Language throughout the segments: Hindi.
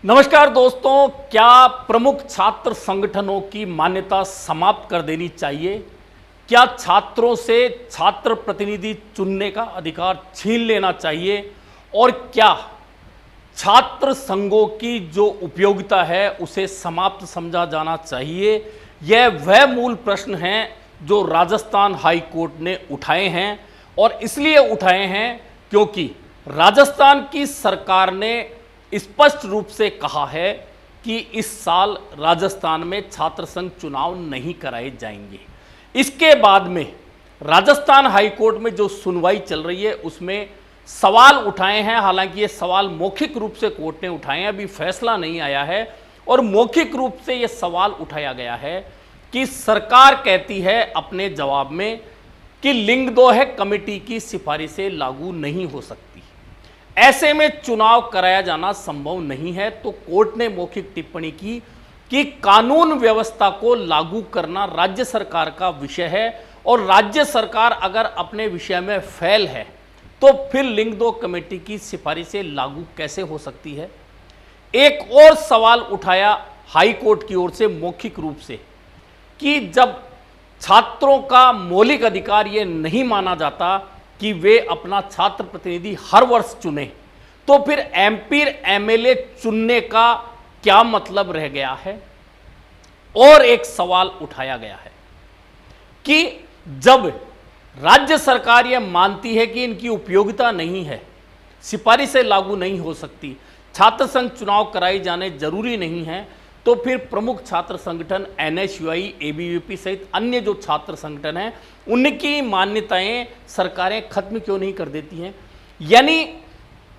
नमस्कार दोस्तों, क्या प्रमुख छात्र संगठनों की मान्यता समाप्त कर देनी चाहिए? क्या छात्रों से छात्र प्रतिनिधि चुनने का अधिकार छीन लेना चाहिए? और क्या छात्र संघों की जो उपयोगिता है उसे समाप्त समझा जाना चाहिए? यह वह मूल प्रश्न हैं जो राजस्थान हाई कोर्ट ने उठाए हैं, और इसलिए उठाए हैं क्योंकि राजस्थान की सरकार ने स्पष्ट रूप से कहा है कि इस साल राजस्थान में छात्र संघ चुनाव नहीं कराए जाएंगे। इसके बाद में राजस्थान हाई कोर्ट में जो सुनवाई चल रही है उसमें सवाल उठाए हैं। हालांकि ये सवाल मौखिक रूप से कोर्ट ने उठाए हैं, अभी फैसला नहीं आया है, और मौखिक रूप से ये सवाल उठाया गया है कि सरकार कहती है अपने जवाब में कि लिंग दोह कमेटी की सिफारिशें लागू नहीं हो सकती, ऐसे में चुनाव कराया जाना संभव नहीं है। तो कोर्ट ने मौखिक टिप्पणी की कि कानून व्यवस्था को लागू करना राज्य सरकार का विषय है, और राज्य सरकार अगर अपने विषय में फेल है तो फिर लिंग दो कमेटी की सिफारिशें लागू कैसे हो सकती है। एक और सवाल उठाया हाई कोर्ट की ओर से मौखिक रूप से कि जब छात्रों का मौलिक अधिकार यह नहीं माना जाता कि वे अपना छात्र प्रतिनिधि हर वर्ष चुने, तो फिर एमपी एमएलए चुनने का क्या मतलब रह गया है। और एक सवाल उठाया गया है कि जब राज्य सरकार यह मानती है कि इनकी उपयोगिता नहीं है, सिफारिशें लागू नहीं हो सकती, छात्र संघ चुनाव कराए जाने जरूरी नहीं है, तो फिर प्रमुख छात्र संगठन एनएसयूआई, एबीवीपी सहित अन्य जो छात्र संगठन हैं उनकी मान्यताएं सरकारें खत्म क्यों नहीं कर देती हैं। यानी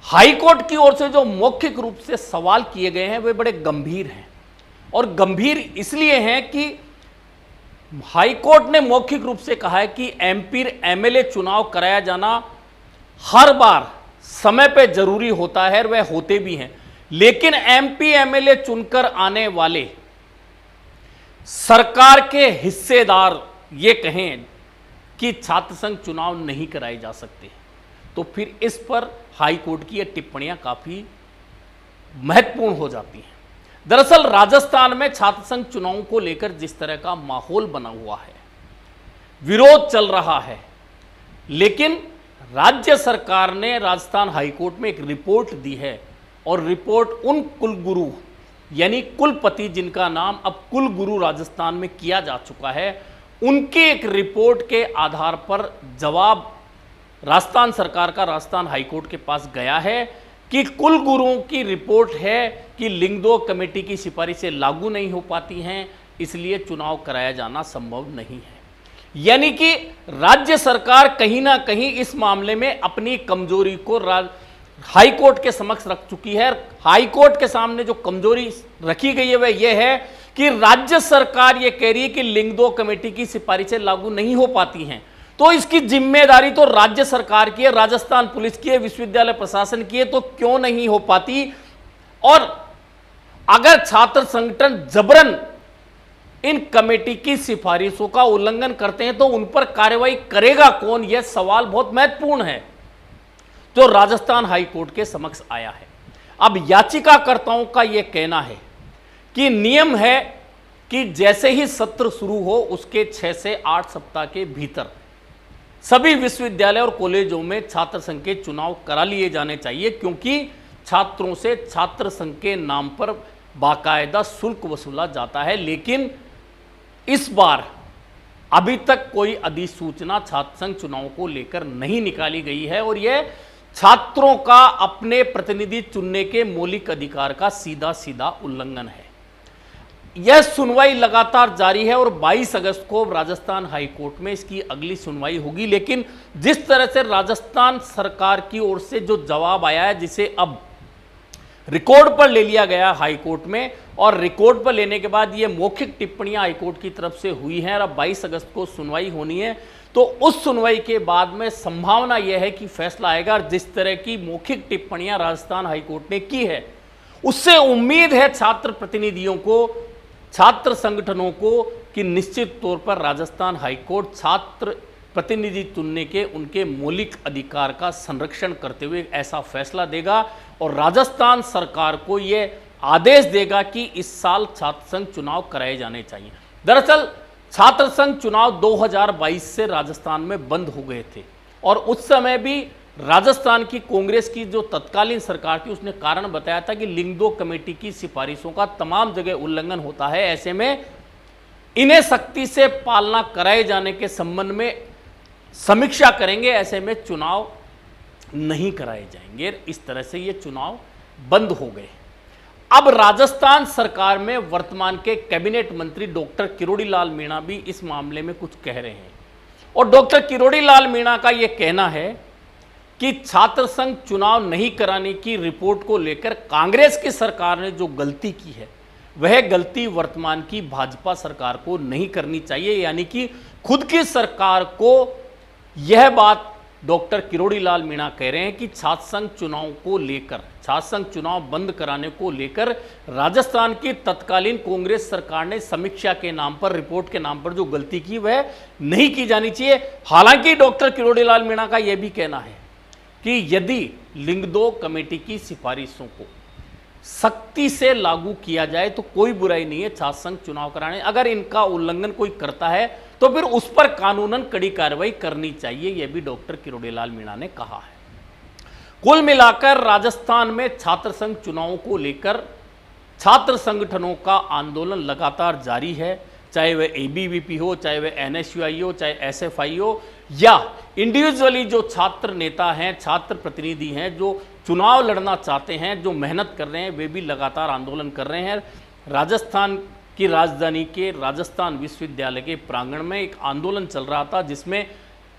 हाईकोर्ट की ओर से जो मौखिक रूप से सवाल किए गए हैं वे बड़े गंभीर हैं, और गंभीर इसलिए हैं कि हाईकोर्ट ने मौखिक रूप से कहा है कि एमपी एमएलए चुनाव कराया जाना हर बार समय पे जरूरी होता है, और वह होते भी हैं, लेकिन एमपी एमएलए चुनकर आने वाले सरकार के हिस्सेदार ये कहें कि छात्र संघ चुनाव नहीं कराए जा सकते, तो फिर इस पर हाई कोर्ट की ये टिप्पणियां काफी महत्वपूर्ण हो जाती हैं। दरअसल राजस्थान में छात्र संघ चुनावों को लेकर जिस तरह का माहौल बना हुआ है, विरोध चल रहा है, लेकिन राज्य सरकार ने राजस्थान हाईकोर्ट में एक रिपोर्ट दी है, और रिपोर्ट उन कुलगुरु यानी कुलपति जिनका नाम अब कुलगुरु राजस्थान में किया जा चुका है, उनकी एक रिपोर्ट के आधार पर जवाब राजस्थान सरकार का राजस्थान हाईकोर्ट के पास गया है कि कुलगुरुओं की रिपोर्ट है कि लिंग दो कमेटी की सिफारिशें लागू नहीं हो पाती हैं, इसलिए चुनाव कराया जाना संभव नहीं है। यानी कि राज्य सरकार कहीं ना कहीं इस मामले में अपनी कमजोरी को हाईकोर्ट के समक्ष रख चुकी है। हाईकोर्ट के सामने जो कमजोरी रखी गई है वह यह है कि राज्य सरकार यह कह रही है कि लिंग दो कमेटी की सिफारिशें लागू नहीं हो पाती हैं, तो इसकी जिम्मेदारी तो राज्य सरकार की है, राजस्थान पुलिस की है, विश्वविद्यालय प्रशासन की है, तो क्यों नहीं हो पाती। और अगर छात्र संगठन जबरन इन कमेटी की सिफारिशों का उल्लंघन करते हैं तो उन पर कार्रवाई करेगा कौन, यह सवाल बहुत महत्वपूर्ण है जो राजस्थान हाईकोर्ट के समक्ष आया है। अब याचिकाकर्ताओं का यह कहना है कि नियम है कि जैसे ही सत्र शुरू हो उसके 6 से 8 सप्ताह के भीतर सभी विश्वविद्यालय और कॉलेजों में छात्र संघ के चुनाव करा लिए जाने चाहिए, क्योंकि छात्रों से छात्र संघ के नाम पर बाकायदा शुल्क वसूला जाता है। लेकिन इस बार अभी तक कोई अधिसूचना छात्र संघ चुनाव को लेकर नहीं निकाली गई है, और यह छात्रों का अपने प्रतिनिधि चुनने के मौलिक अधिकार का सीधा सीधा उल्लंघन है। यह सुनवाई लगातार जारी है, और 22 अगस्त को राजस्थान हाईकोर्ट में इसकी अगली सुनवाई होगी। लेकिन जिस तरह से राजस्थान सरकार की ओर से जो जवाब आया है, जिसे अब रिकॉर्ड पर ले लिया गया हाईकोर्ट में, और रिकॉर्ड पर लेने के बाद ये मौखिक टिप्पणियां हाईकोर्ट की तरफ से हुई हैं, और अब 22 अगस्त को सुनवाई होनी है, तो उस सुनवाई के बाद में संभावना यह है कि फैसला आएगा। जिस तरह की मौखिक टिप्पणियां राजस्थान हाईकोर्ट ने की है, उससे उम्मीद है छात्र प्रतिनिधियों को, छात्र संगठनों को, कि निश्चित तौर पर राजस्थान हाईकोर्ट छात्र प्रतिनिधि चुनने के उनके मौलिक अधिकार का संरक्षण करते हुए ऐसा फैसला देगा, और राजस्थान सरकार को यह आदेश देगा कि इस साल छात्र संघ चुनाव कराए जाने चाहिए। दरअसल छात्र संघ चुनाव 2022 से राजस्थान में बंद हो गए थे और उस समय भी राजस्थान की कांग्रेस की जो तत्कालीन सरकार थी उसने कारण बताया था कि लिंग 2 कमेटी की सिफारिशों का तमाम जगह उल्लंघन होता है, ऐसे में इन्हें सख्ती से पालना कराए जाने के संबंध में समीक्षा करेंगे, ऐसे में चुनाव नहीं कराए जाएंगे। इस तरह से ये चुनाव बंद हो गए। अब राजस्थान सरकार में वर्तमान के कैबिनेट मंत्री डॉक्टर किरोड़ी लाल मीणा भी इस मामले में कुछ कह रहे हैं और डॉक्टर किरोड़ी लाल मीणा का यह कहना है कि छात्र संघ चुनाव नहीं कराने की रिपोर्ट को लेकर कांग्रेस की सरकार ने जो गलती की है वह गलती वर्तमान की भाजपा सरकार को नहीं करनी चाहिए, यानी कि खुद की सरकार को यह बात डॉक्टर किरोड़ी लाल मीणा कह रहे हैं कि छात्र संघ चुनाव को लेकर, छात्र संघ चुनाव बंद कराने को लेकर राजस्थान की तत्कालीन कांग्रेस सरकार ने समीक्षा के नाम पर, रिपोर्ट के नाम पर जो गलती की वह नहीं की जानी चाहिए। हालांकि डॉक्टर किरोड़ी लाल मीणा का यह भी कहना है कि यदि लिंग 2 कमेटी की सिफारिशों को सख्ती से लागू किया जाए तो कोई बुराई नहीं है छात्र संघ चुनाव कराने। अगर इनका उल्लंघन कोई करता है तो फिर उस पर कानूनन कड़ी कार्रवाई करनी चाहिए, यह भी डॉक्टर किरोड़ी लाल मीणा ने कहा है। कुल मिलाकर राजस्थान में छात्र संघ चुनावों को लेकर छात्र संगठनों का आंदोलन लगातार जारी है, चाहे वह एबीवीपी हो, चाहे वह एनएसयूआई हो, चाहे एसएफआई हो, या इंडिविजुअली जो छात्र नेता हैं, छात्र प्रतिनिधि हैं जो चुनाव लड़ना चाहते हैं, जो मेहनत कर रहे हैं, वे भी लगातार आंदोलन कर रहे हैं। राजस्थान की राजधानी के राजस्थान विश्वविद्यालय के प्रांगण में एक आंदोलन चल रहा था जिसमें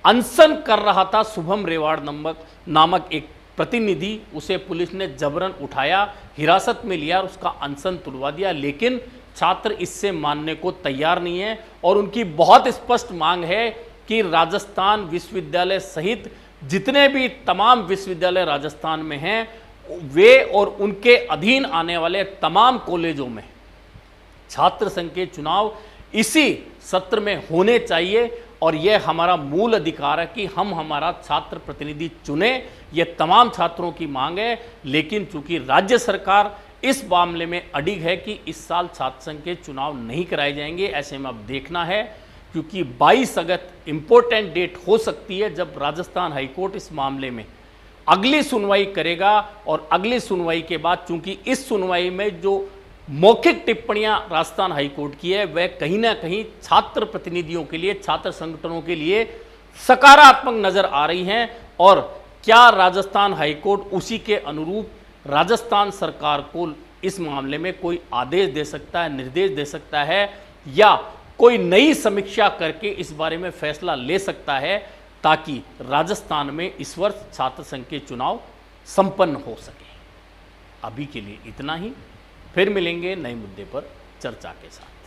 अनशन कर रहा था शुभम रेवाड़ नामक एक प्रतिनिधि। उसे पुलिस ने जबरन उठाया, हिरासत में लिया और उसका अनशन तुड़वा दिया, लेकिन छात्र इससे मानने को तैयार नहीं है और उनकी बहुत स्पष्ट मांग है कि राजस्थान विश्वविद्यालय सहित जितने भी तमाम विश्वविद्यालय राजस्थान में हैं वे और उनके अधीन आने वाले तमाम कॉलेजों में छात्र संघ के चुनाव इसी सत्र में होने चाहिए और यह हमारा मूल अधिकार है कि हम हमारा छात्र प्रतिनिधि चुने। यह तमाम छात्रों की मांग है, लेकिन चूंकि राज्य सरकार इस मामले में अडिग है कि इस साल छात्र संघ के चुनाव नहीं कराए जाएंगे। ऐसे में अब देखना है, क्योंकि 22 अगस्त इंपॉर्टेंट डेट हो सकती है जब राजस्थान हाईकोर्ट इस मामले में अगली सुनवाई करेगा और अगली सुनवाई के बाद चूंकि इस सुनवाई में जो मौखिक टिप्पणियां राजस्थान हाईकोर्ट की है वह कहीं ना कहीं छात्र प्रतिनिधियों के लिए, छात्र संगठनों के लिए सकारात्मक नजर आ रही हैं और क्या राजस्थान हाईकोर्ट उसी के अनुरूप राजस्थान सरकार को इस मामले में कोई आदेश दे सकता है, निर्देश दे सकता है, या कोई नई समीक्षा करके इस बारे में फैसला ले सकता है ताकि राजस्थान में इस वर्ष छात्र संघ के चुनाव संपन्न हो सके। अभी के लिए इतना ही, फिर मिलेंगे नए मुद्दे पर चर्चा के साथ।